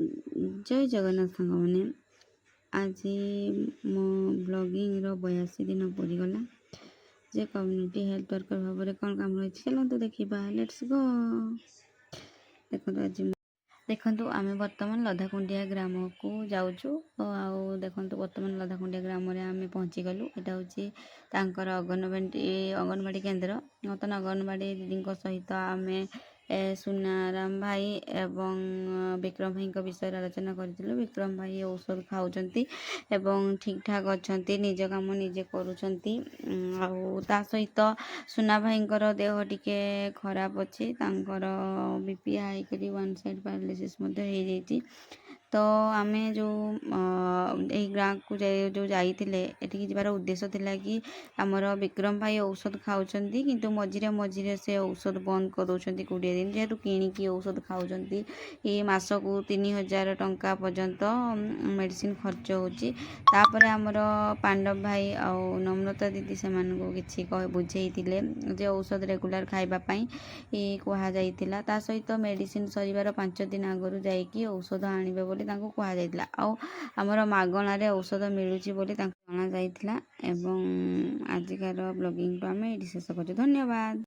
जय जगन्नाथ सांगने आज मो ब्लॉगिंग रो 82 दिन पूरीगला जे कम्युनिटी हेल्थ वर्कर भाव में कौन काम रही चलते देखा लेट्स गो। देखो आज देखु आम बर्तमान लधाकुंडिया ग्राम को जाऊँ देखो बर्तमान लधाकुंडिया ग्राम आम पहुँची गलु। यहाँ हूँ अंगनवाड़ी केन्द्र नूतन अंगनवाड़ी दीदी सहित आम सुनाराम भाई एवं विक्रम भाई विषय आलोचना करूँ। विक्रम भाई औषध खाऊँच एवं ठीक ठाक अच्छा निज कम निजे करुँच सहित सुना भाई देह टिके खराब अच्छी बीपी हाई करी वन साइड पैरालिसिस हो जाती। तो आम जो गाँ को जो जाइए जबार उद्देश्य थिला कि आमर विक्रम भाई औषध खाऊँच किंतु मझिरे मझिरे से औषध बंद कर 20 दिन जेहेतु किणिकी औषध खाऊँच ये मासक 3000 टंका पर्यंत मेडिसिन खर्च होची। तापर आमर पांडव भाई आउ नम्रता दीदी से किसी बुझे जे औषध रेगुलर खाइबापी कह जाइतिला। ता सहित मेडिसिन सरीबार 5 दिन आगु जाइकी औषध आनिबे बोली तांको कहा जाइतिला। आउ आमर मागणारे औषध मिलुची बोली तांको जना जाइतिला। एवं आजिकार ब्लॉगिंग को आम ये शेष करूँ। धन्यवाद।